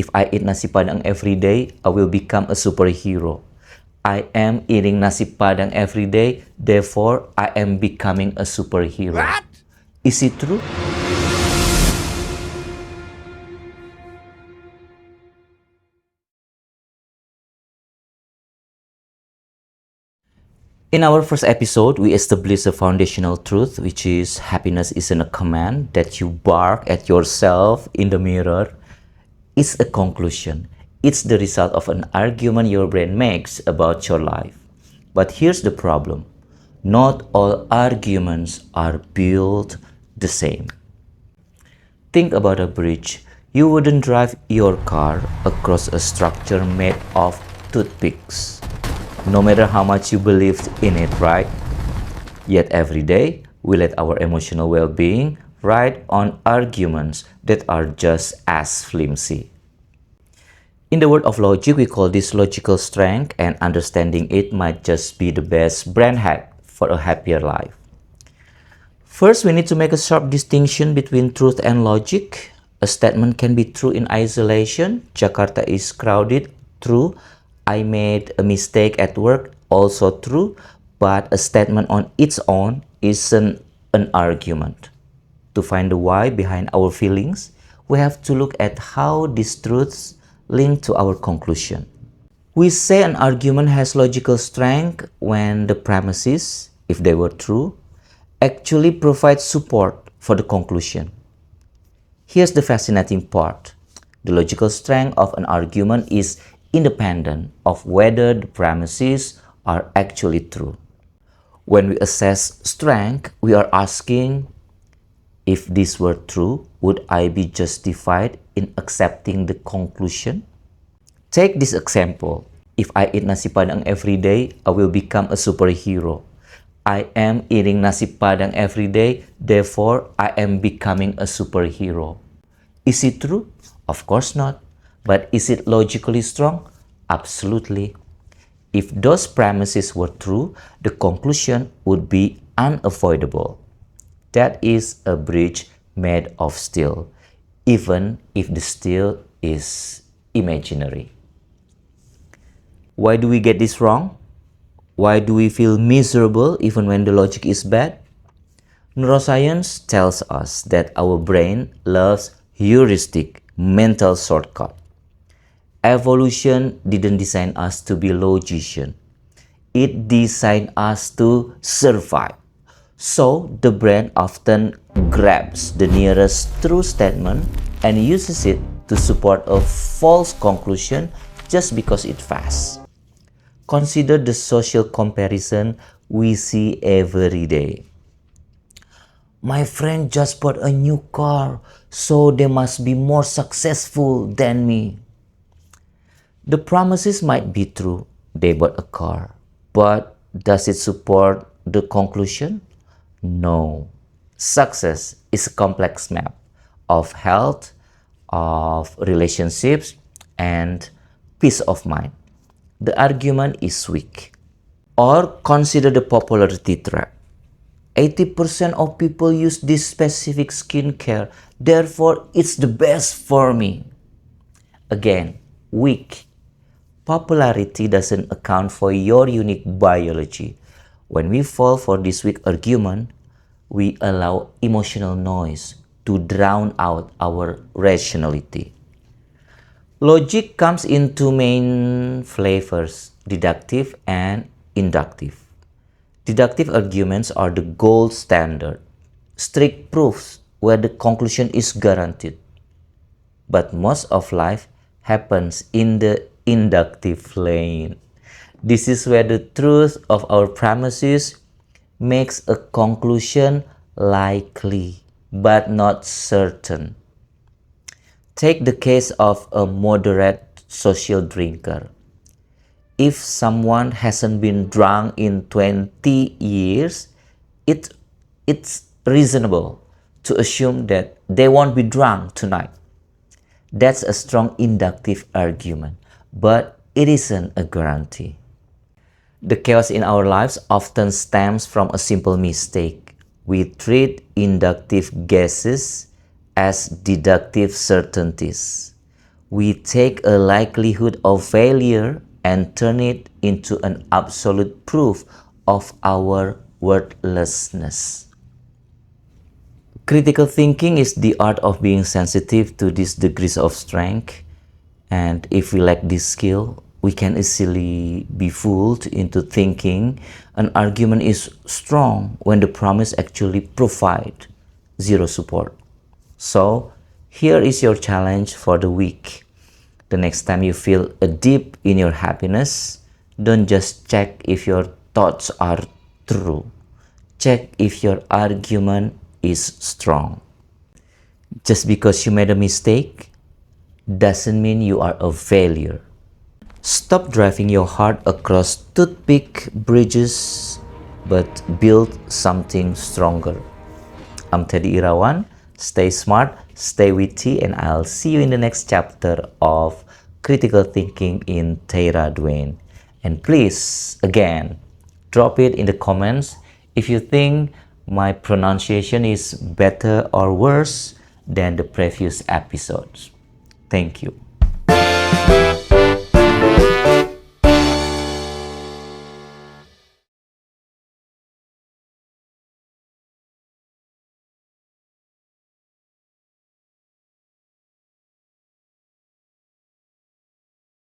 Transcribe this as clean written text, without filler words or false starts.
If I eat nasi padang every day, I will become a superhero. I am eating nasi padang every day, therefore I am becoming a superhero. What? Is it true? In our first episode, we established a foundational truth, which is happiness isn't a command that you bark at yourself in the mirror. It's a conclusion. It's the result of an argument your brain makes about your life. But here's the problem. Not all arguments are built the same. Think about a bridge. You wouldn't drive your car across a structure made of toothpicks, no matter how much you believed in it, right? Yet every day, we let our emotional well-being ride on arguments that are just as flimsy. In the world of logic, we call this logical strength, and understanding it might just be the best brain hack for a happier life. First, we need to make a sharp distinction between truth and logic. A statement can be true in isolation. Jakarta is crowded. True. I made a mistake at work. Also true. But a statement on its own isn't an argument. To find the why behind our feelings, we have to look at how these truths link to our conclusion. We say an argument has logical strength when the premises, if they were true, actually provide support for the conclusion. Here's the fascinating part. The logical strength of an argument is independent of whether the premises are actually true. When we assess strength, we are asking, if this were true, would I be justified in accepting the conclusion? Take this example. If I eat nasi padang every day, I will become a superhero. I am eating nasi padang every day, therefore I am becoming a superhero. Is it true? Of course not. But is it logically strong? Absolutely. If those premises were true, the conclusion would be unavoidable. That is a bridge made of steel, even if the steel is imaginary. Why do we get this wrong? Why do we feel miserable even when the logic is bad? Neuroscience tells us that our brain loves heuristic mental shortcut. Evolution didn't design us to be logicians. It designed us to survive. So the brain often grabs the nearest true statement and uses it to support a false conclusion just because it's fast. Consider the social comparison we see every day. My friend just bought a new car, so they must be more successful than me. The promises might be true, they bought a car, but does it support the conclusion? No. Success is a complex map of health, of relationships, and peace of mind. The argument is weak. Or consider the popularity trap. 80% of people use this specific skincare, therefore it's the best for me. Again, weak. Popularity doesn't account for your unique biology. When we fall for this weak argument, we allow emotional noise to drown out our rationality. Logic comes in two main flavors, deductive and inductive. Deductive arguments are the gold standard, strict proofs where the conclusion is guaranteed. But most of life happens in the inductive lane. This is where the truth of our premises makes a conclusion likely, but not certain. Take the case of a moderate social drinker. If someone hasn't been drunk in 20 years, it's reasonable to assume that they won't be drunk tonight. That's a strong inductive argument, but it isn't a guarantee. The chaos in our lives often stems from a simple mistake. We treat inductive guesses as deductive certainties. We take a likelihood of failure and turn it into an absolute proof of our worthlessness. Critical thinking is the art of being sensitive to these degrees of strength, and if we lack this skill, we can easily be fooled into thinking an argument is strong when the promise actually provides zero support. So, here is your challenge for the week. The next time you feel a dip in your happiness, don't just check if your thoughts are true. Check if your argument is strong. Just because you made a mistake doesn't mean you are a failure. Stop driving your heart across toothpick bridges, but build something stronger. I'm Teddy Irawan. Stay smart, stay witty, and I'll see you in the next chapter of Critical Thinking in Teira Dwayne. And please, again, drop it in the comments if you think my pronunciation is better or worse than the previous episodes. Thank you.